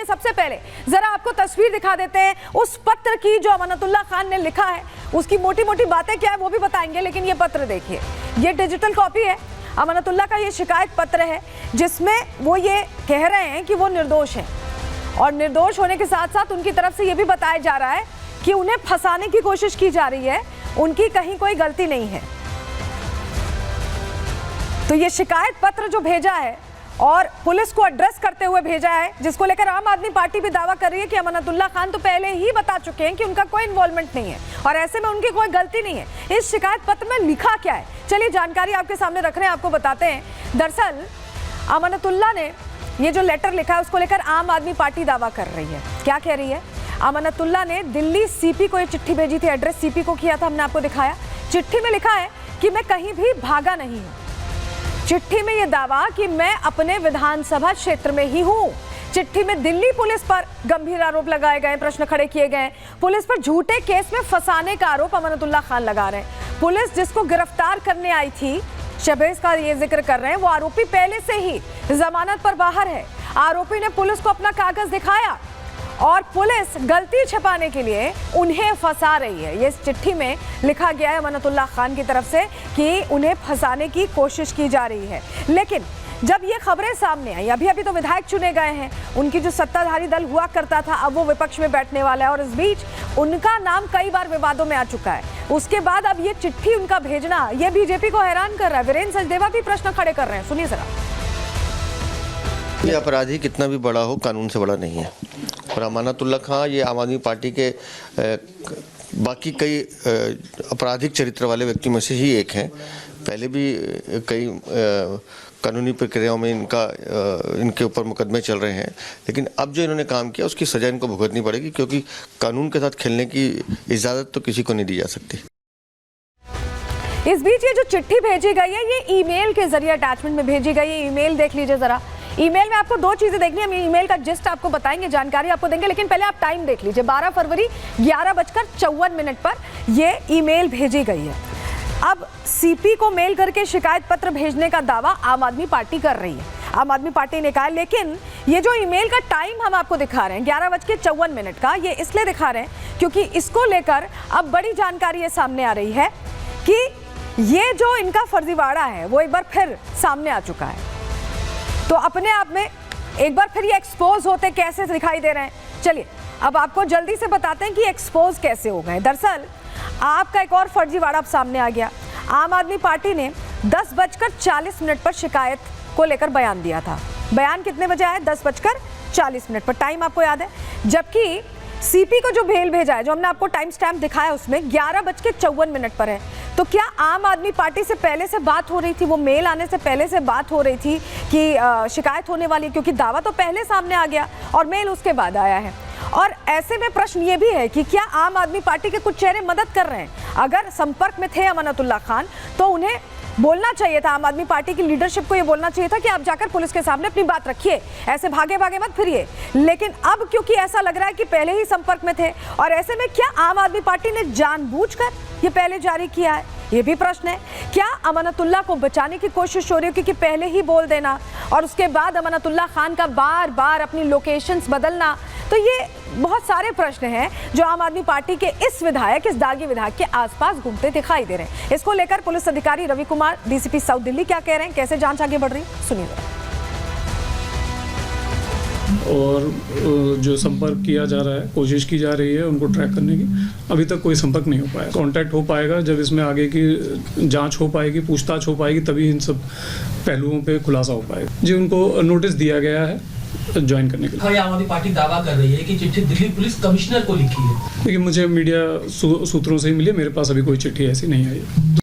सबसे पहले जरा आपको तस्वीर दिखा देते हैं उस पत्र की जो अमानतुल्लाह खान ने लिखा है। उसकी मोटी मोटी बातें क्या है वो भी बताएंगे, लेकिन ये पत्र देखिए, ये डिजिटल कॉपी है। अमानतुल्लाह का ये शिकायत पत्र है जिसमें वो ये कह रहे हैं कि वो निर्दोष हैं, और निर्दोष होने के साथ साथ उनकी तरफ से ये भी बताया जा रहा है कि उन्हें फंसाने की कोशिश की जा रही है, उनकी कहीं कोई गलती नहीं है। तो ये शिकायत पत्र जो भेजा है और पुलिस को एड्रेस करते हुए भेजा है, जिसको लेकर आम आदमी पार्टी भी दावा कर रही है कि अमानतुल्लाह खान तो पहले ही बता चुके हैं कि उनका कोई इन्वॉल्वमेंट नहीं है और ऐसे में उनकी कोई गलती नहीं है। इस शिकायत पत्र में लिखा क्या है, चलिए जानकारी आपके सामने रख रहे हैं, आपको बताते हैं। दरअसल अमानतुल्लाह ने ये जो लेटर लिखा है उसको लेकर आम आदमी पार्टी दावा कर रही है। क्या कह रही है? अमानतुल्लाह ने दिल्ली सीपी को ये चिट्ठी भेजी थी, एड्रेस सीपी को किया था, हमने आपको दिखाया। चिट्ठी में लिखा है कि मैं कहीं भी भागा नहीं हूं। चिट्ठी में यह दावा कि मैं अपने विधानसभा क्षेत्र में ही हूं। चिट्ठी में दिल्ली पुलिस पर गंभीर आरोप लगाए गए, प्रश्न खड़े किए गए। पुलिस पर झूठे केस में फंसाने का आरोप अमानतुल्लाह खान लगा रहे हैं। पुलिस जिसको गिरफ्तार करने आई थी, शहबाज का ये जिक्र कर रहे हैं, वो आरोपी पहले से ही जमानत पर बाहर है। आरोपी ने पुलिस को अपना कागज दिखाया और पुलिस गलती छिपाने के लिए उन्हें फंसा रही है। ये चिट्ठी में लिखा गया है अमानतुल्लाह खान की तरफ से कि उन्हें फंसाने की कोशिश की जा रही है। लेकिन जब ये खबरें सामने आई, अभी तो विधायक चुने गए हैं, उनकी जो सत्ताधारी दल हुआ करता था अब वो विपक्ष में बैठने वाला है और इस बीच उनका नाम कई बार विवादों में आ चुका है। उसके बाद अब ये चिट्ठी उनका भेजना ये बीजेपी को हैरान कर रहा है। वीरेंद्र सचदेवा भी प्रश्न खड़े कर रहे हैं, सुनिए जरा। ये अपराधी कितना भी बड़ा हो कानून से बड़ा नहीं है, और अमानतुल्लाह खान ये आम आदमी पार्टी के बाकी कई आपराधिक चरित्र वाले व्यक्ति में से ही एक हैं। पहले भी कई कानूनी प्रक्रियाओं में इनके ऊपर मुकदमे चल रहे हैं, लेकिन अब जो इन्होंने काम किया उसकी सजा इनको भुगतनी पड़ेगी, क्योंकि कानून के साथ खेलने की इजाज़त तो किसी को नहीं दी जा सकती। इस बीच ये जो चिट्ठी भेजी गई है ये ईमेल के जरिए अटैचमेंट में भेजी गई है। ईमेल देख लीजिए जरा। ईमेल में आपको दो चीजें देखनी है, हम ईमेल का जिस्ट आपको बताएंगे, जानकारी आपको देंगे, लेकिन पहले आप टाइम देख लीजिए। 12 फरवरी 11:54 पर ये ईमेल भेजी गई है। अब सीपी को मेल करके शिकायत पत्र भेजने का दावा आम आदमी पार्टी कर रही है, आम आदमी पार्टी ने कहा। लेकिन ये जो ईमेल का टाइम हम आपको दिखा रहे हैं 11:54 का, ये इसलिए दिखा रहे हैं क्योंकि इसको लेकर अब बड़ी जानकारी ये सामने आ रही है कि ये जो इनका फर्जीवाड़ा है वो एक बार फिर सामने आ चुका है। तो अपने आप में एक बार फिर ये एक्सपोज होते कैसे दिखाई दे रहे हैं। चलिए अब आपको जल्दी से बताते हैं कि एक्सपोज कैसे हो गए। दरअसल आपका एक और फर्जीवाड़ा अब सामने आ गया। आम आदमी पार्टी ने 10:40 पर शिकायत को लेकर बयान दिया था। बयान कितने बजे आया? 10:40 पर। टाइम आपको याद है? जबकि सीपी को जो मेल भेजा है, जो हमने आपको टाइम स्टैम्प दिखाया, उसमें 11:54 पर है। तो क्या आम आदमी पार्टी से पहले से बात हो रही थी? वो मेल आने से पहले से बात हो रही थी कि शिकायत होने वाली, क्योंकि दावा तो पहले सामने आ गया और मेल उसके बाद आया है। और ऐसे में प्रश्न ये भी है कि क्या आम आदमी पार्टी के कुछ चेहरे मदद कर रहे हैं? अगर संपर्क में थे अमानतुल्लाह खान तो उन्हें बोलना चाहिए था, आम आदमी पार्टी की लीडरशिप को ये बोलना चाहिए था कि आप जाकर पुलिस के सामने अपनी बात रखिए, ऐसे भागे भागे मत फिरिए। लेकिन अब क्योंकि ऐसा लग रहा है कि पहले ही संपर्क में थे, और ऐसे में क्या आम आदमी पार्टी ने जानबूझकर ये पहले जारी किया है? ये भी प्रश्न है। क्या अमानतुल्लाह को बचाने की कोशिश हो रही है क्योंकि पहले ही बोल देना और उसके बाद अमानतुल्लाह खान का बार बार अपनी लोकेशंस बदलना? तो ये बहुत सारे प्रश्न हैं जो आम आदमी पार्टी के इस विधायक, इस दागी विधायक के आसपास घूमते दिखाई दे रहे हैं। इसको लेकर पुलिस अधिकारी रवि कुमार, डीसीपी साउथ दिल्ली क्या कह रहे हैं, कैसे जांच आगे बढ़ रही है, सुनिए। और जो संपर्क किया जा रहा है, कोशिश की जा रही है उनको ट्रैक करने की, अभी तक कोई संपर्क नहीं हो पाया। कांटेक्ट हो पाएगा जब इसमें आगे की जांच हो पाएगी, पूछताछ हो पाएगी, तभी इन सब पहलुओं पे खुलासा हो पाएगा। जी, उनको नोटिस दिया गया है ज्वाइन करने के लिए। आम आदमी पार्टी दावा कर रही है कि चिट्ठी दिल्ली पुलिस कमिश्नर को लिखी है, लेकिन मुझे मीडिया सूत्रों से ही मिली, मेरे पास अभी कोई चिट्ठी ऐसी नहीं आई है।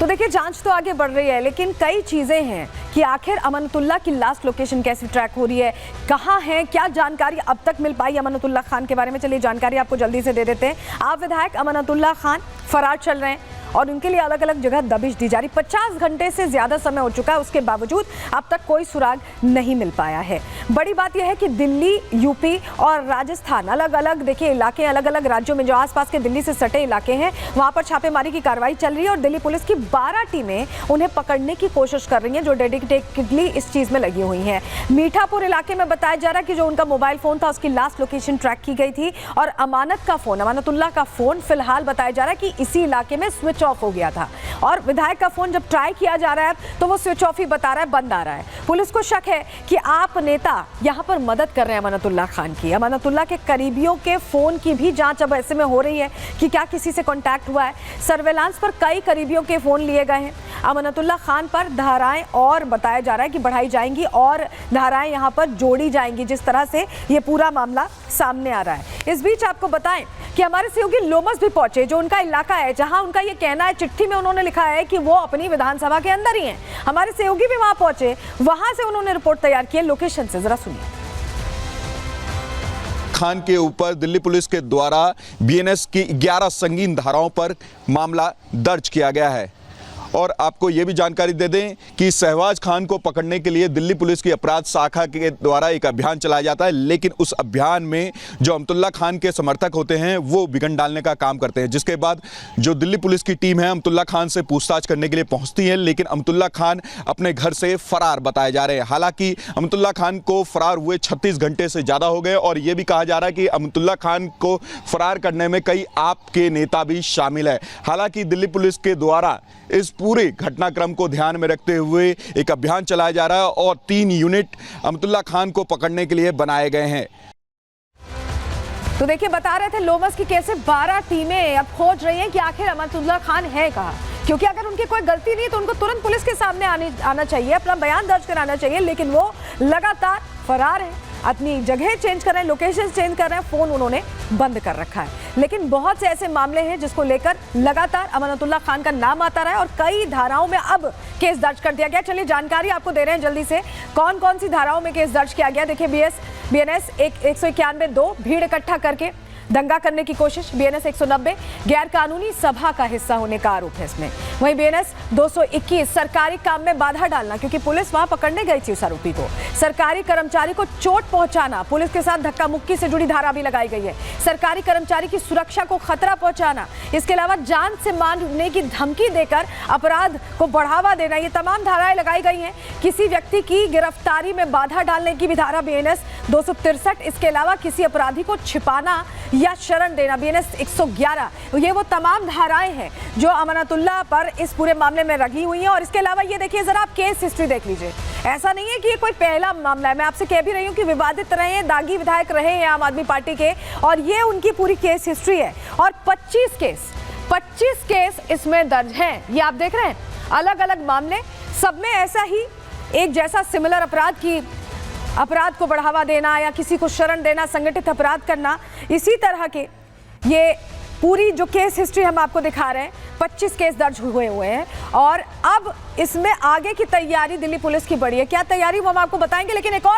तो देखिए जांच तो आगे बढ़ रही है, लेकिन कई चीजें हैं कि आखिर अमानतुल्लाह की लास्ट लोकेशन कैसे ट्रैक हो रही है, कहां है, क्या जानकारी अब तक मिल पाई अमानतुल्लाह खान के बारे में। चलिए जानकारी आपको जल्दी से दे देते हैं। आप विधायक अमानतुल्लाह खान फरार चल रहे हैं और उनके लिए अलग अलग जगह दबिश दी जा रही। 50 घंटे से ज्यादा समय हो चुका है, उसके बावजूद अब तक कोई सुराग नहीं मिल पाया है। बड़ी बात यह है कि दिल्ली, यूपी और राजस्थान, अलग अलग देखिए इलाके, अलग अलग राज्यों में जो आसपास के दिल्ली से सटे इलाके हैं, वहां पर छापेमारी की कार्रवाई चल रही है और दिल्ली पुलिस की 12 टीमें उन्हें पकड़ने की कोशिश कर रही हैं, जो डेडिकेटली इस चीज में लगी हुई हैं। मीठापुर इलाके में बताया जा रहा है कि जो उनका मोबाइल फोन था उसकी लास्ट लोकेशन ट्रैक की गई थी और अमानतुल्लाह का फोन फिलहाल बताया जा रहा है कि इसी इलाके में स्विच ऑफ हो गया था और विधायक का फोन जब ट्राई किया जा रहा है तो वो स्विच ऑफ ही बता रहा है, बंद आ रहा है। पुलिस को शक है कि आप नेता यहां पर मदद कर रहे हैं अमानतुल्लाह खान की। अमानतुल्लाह के करीबियों के फोन की भी जांच अब ऐसे में हो रही है कि क्या किसी से कांटेक्ट हुआ है। सर्वेलांस पर कई करीबियों के फोन लिए गए हैं। अमानतुल्लाह खान पर धाराएं और बताया जा रहा है कि बढ़ाई जाएंगी और धाराएं यहां पर जोड़ी जाएंगी, जिस तरह से ये पूरा मामला सामने आ रहा है। इस बीच आपको बताएं कि हमारे सहयोगी लोमस भी पहुंचे, जो उनका इलाका है जहां उनका ये कहना है, चिट्ठी में उन्होंने लिखा है कि वो अपनी विधानसभा के अंदर ही हैं। हमारे सहयोगी भी वहां पहुंचे, वहां से उन्होंने रिपोर्ट तैयार की है। लोकेशन से जरा सुनिए। खान के ऊपर दिल्ली पुलिस के द्वारा बीएनएस की 11 संगीन धाराओं पर मामला दर्ज किया गया है और आपको ये भी जानकारी दे दें कि शहबाज खान को पकड़ने के लिए दिल्ली पुलिस की अपराध शाखा के द्वारा एक अभियान चलाया जाता है, लेकिन उस अभियान में जो अमतुल्लाह खान के समर्थक होते हैं वो बिगन डालने का काम करते हैं, जिसके बाद जो दिल्ली पुलिस की टीम है अमतुल्लाह खान से पूछताछ करने के लिए पहुंचती है, लेकिन अमतुल्लाह खान अपने घर से फरार बताए जा रहे हैं। हालांकि अमतुल्लाह खान को फरार हुए 36 घंटे से ज़्यादा हो गए और ये भी कहा जा रहा है कि अमतुल्लाह खान को फरार करने में कई आप के नेता भी शामिल है। हालांकि दिल्ली पुलिस के द्वारा इस पूरे घटनाक्रम को ध्यान में रखते हुए एक अभियान चलाया जा रहा है और 3 यूनिट अमतुल्लाह खान को पकड़ने के लिए बनाए गए हैं। तो देखिए, बता रहे थे लोमस की कैसे 12 टीमें अब खोज रही हैं कि आखिर अमानतुल्लाह खान है कहाँ, क्योंकि अगर उनकी कोई गलती नहीं तो उनको तुरंत पुलिस के सामने आना चाहिए, अपना बयान दर्ज कराना चाहिए, लेकिन वो लगातार फरार है, अपनी जगह चेंज कर रहे हैं, लोकेशन चेंज कर रहे हैं, फोन उन्होंने बंद कर रखा है। लेकिन बहुत से ऐसे मामले हैं जिसको लेकर लगातार अमानतुल्लाह खान का नाम आता रहा है और कई धाराओं में अब केस दर्ज कर दिया गया। चलिए जानकारी आपको दे रहे हैं जल्दी से, कौन कौन सी धाराओं में केस दर्ज किया गया। देखिए, बीएनएस 191(2) भीड़ इकट्ठा करके दंगा करने की कोशिश, बीएनएस 190 गैर कानूनी सभा का हिस्सा होने का आरोप है इसमें। वहीं बीएनएस 221 सरकारी काम में बाधा डालना, क्योंकि पुलिस वहां पकड़ने गई थी उस आरोपी को। सरकारी कर्मचारी को चोट पहुंचाना, पुलिस के साथ धक्का मुक्की से जुड़ी धारा भी लगाई गई है। सरकारी कर्मचारी की सुरक्षा को खतरा पहुंचाना, इसके अलावा जान से मारने की धमकी देकर अपराध को बढ़ावा देना, ये तमाम धाराएं लगाई गई हैं। किसी व्यक्ति की गिरफ्तारी में बाधा डालने की भी धारा बीएनएस 263, इसके अलावा किसी अपराधी को छिपाना या शरण देना बीएनएस 111, ये वो तमाम धाराएं हैं जो अमानतुल्लाह पर इस पूरे मामले में लगी हुई हैं। और इसके अलावा ये देखिए, जरा आप केस हिस्ट्री देख लीजिए। ऐसा नहीं है कि ये कोई पहला मामला है, मैं आपसे कह भी रही हूँ कि विवादित रहे हैं, दागी विधायक रहे हैं आम आदमी पार्टी के, और ये उनकी पूरी केस हिस्ट्री है। और 25 केस इसमें दर्ज हैं, ये आप देख रहे हैं, अलग अलग मामले, सब में ऐसा ही एक जैसा सिमिलर अपराध को बढ़ावा देना या किसी को शरण देना, संगठित अपराध करना, इसी तरह के ये पूरी जो केस हिस्ट्री हम आपको दिखा रहे हैं। 25 केस दर्ज हुए हैं और अब इसमें आगे की तैयारी दिल्ली पुलिस की बड़ी है। क्या तैयारी वो हम आपको बताएंगे, लेकिन एक और